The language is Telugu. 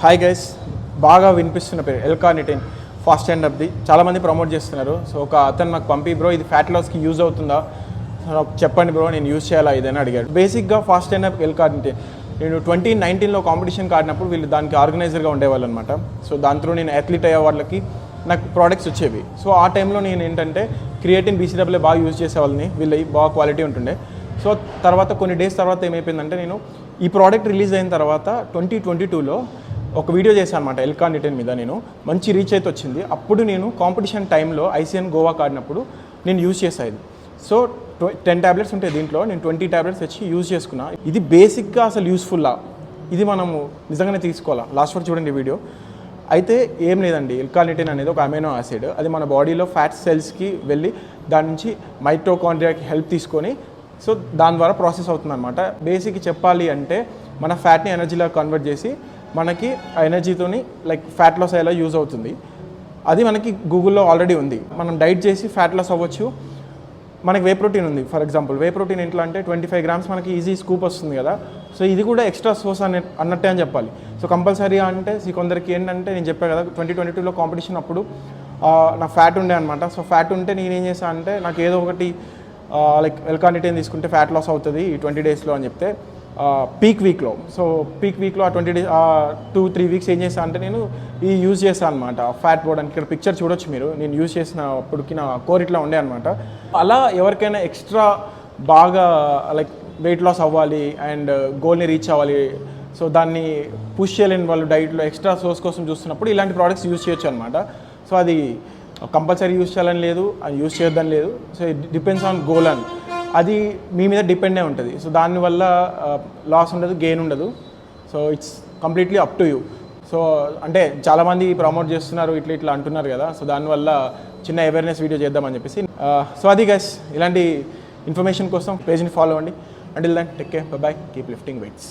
హాయ్ గైస్, బాగా వినిపిస్తున్న పేరు ఎల్-కార్నిటిన్ ఫాస్ట్ అండ్ అప్ది చాలామంది ప్రమోట్ చేస్తున్నారు. సో ఒక అతను నాకు పంపి బ్రో ఇది ఫ్యాట్ లాస్కి యూజ్ అవుతుందా చెప్పండి బ్రో, నేను యూజ్ చేయాలా ఇదని అడిగాడు. బేసిక్గా ఫాస్ట్ అండ్ అప్ ఎల్-కార్నిటిన్ నేను 2019లో కాంపిటీషన్కి ఆడినప్పుడు వీళ్ళు దానికి ఆర్గనైజర్గా ఉండేవాళ్ళు అనమాట. సో దాంతో నేను అథ్లీట్ అయ్యే వాళ్ళకి నాకు ప్రోడక్ట్స్ వచ్చేవి. సో ఆ టైంలో నేను ఏంటంటే క్రియేటిన్ బీసీడబ్ల్యూ బాగా యూజ్ చేసేవాళ్ళని, వీళ్ళవి బాగా క్వాలిటీ ఉంటుండే. సో తర్వాత కొన్ని డేస్ తర్వాత ఏమైపోయిందంటే నేను ఈ ప్రోడక్ట్ రిలీజ్ అయిన తర్వాత 2022లో ఒక వీడియో చేశాను అనమాట ఎల్-కార్నిటిన్ మీద. నేను మంచి రీచ్ అయితే వచ్చింది. అప్పుడు నేను కాంపిటీషన్ టైంలో ఐసీఎన్ గోవాకి ఆడినప్పుడు నేను యూజ్ చేసేది. సో 10 ట్యాబ్లెట్స్ ఉంటాయి దీంట్లో, నేను 20 ట్యాబ్లెట్స్ తెచ్చి యూజ్ చేసుకున్నా. ఇది బేసిక్గా అసలు యూస్ఫుల్లా, ఇది మనము నిజంగానే తీసుకోవాలా. లాస్ట్ వరకు చూడండి వీడియో. అయితే ఏం లేదండి, ఎల్-కార్నిటిన్ అనేది ఒక అమైనో యాసిడ్. అది మన బాడీలో ఫ్యాట్ సెల్స్కి వెళ్ళి దాని నుంచి మైటోకాండ్రియాకి హెల్ప్ తీసుకొని సో దాని ద్వారా ప్రాసెస్ అవుతుంది అనమాట. బేసిక్గా చెప్పాలి అంటే మన ఫ్యాట్ని ఎనర్జీలా కన్వర్ట్ చేసి మనకి ఆ ఎనర్జీతోని లైక్ ఫ్యాట్ లాస్ అయ్యేలా యూజ్ అవుతుంది. అది మనకి గూగుల్లో ఆల్రెడీ ఉంది. మనం డైట్ చేసి ఫ్యాట్ లాస్ అవ్వచ్చు. మనకి వే ప్రోటీన్ ఉంది. ఫర్ ఎగ్జాంపుల్ వే ప్రోటీన్ ఎట్లా అంటే 25 గ్రామ్స్ మనకి ఈజీ స్కూప్ వస్తుంది కదా. సో ఇది కూడా ఎక్స్ట్రా సోర్స్ అన్నట్టే అని చెప్పాలి. సో కంపల్సరీ అంటే కొందరికి ఏంటంటే నేను చెప్పాను కదా 2022లో కాంపిటీషన్ అప్పుడు నా ఫ్యాట్ ఉండే అనమాట. సో ఫ్యాట్ ఉంటే నేనేం చేశాను అంటే నాకు ఏదో ఒకటి లైక్ ఎల్-కార్నిటిన్ తీసుకుంటే ఫ్యాట్ లాస్ అవుతుంది ఈ 20 డేస్లో అని చెప్తే పీక్ వీక్లో ఆ 20 డేస్ 2-3 వీక్స్ ఏం చేశాను అంటే నేను ఈ యూజ్ చేశాను అనమాట ఫ్యాట్ పోవడానికి. ఇక్కడ పిక్చర్ చూడొచ్చు మీరు, నేను యూజ్ చేసినప్పటికి నా కోర్ ఇట్లా ఉండే అనమాట. అలా ఎవరికైనా ఎక్స్ట్రా బాగా లైక్ వెయిట్ లాస్ అవ్వాలి అండ్ గోల్ని రీచ్ అవ్వాలి, సో దాన్ని పుష్ చేయలేని వాళ్ళు డైట్లో ఎక్స్ట్రా సోర్స్ కోసం చూస్తున్నప్పుడు ఇలాంటి ప్రోడక్ట్స్ యూజ్ చేయొచ్చు అనమాట. సో అది కంపల్సరీ యూజ్ చేయాలని లేదు, అది యూజ్ చేయొద్దని లేదు. So it depends on goal అని, అది మీ మీద డిపెండే ఉంటుంది. సో దానివల్ల లాస్ ఉండదు, గెయిన్ ఉండదు. So it's completely up to you. So అంటే చాలామంది ప్రమోట్ చేస్తున్నారు ఇట్లా అంటున్నారు కదా. సో దానివల్ల చిన్న అవేర్నెస్ వీడియో చేద్దామని చెప్పేసి. సో అది గైస్, ఇలాంటి ఇన్ఫర్మేషన్ కోసం పేజ్ని ఫాలో అవ్వండి. Until then take care, bye, keep lifting weights.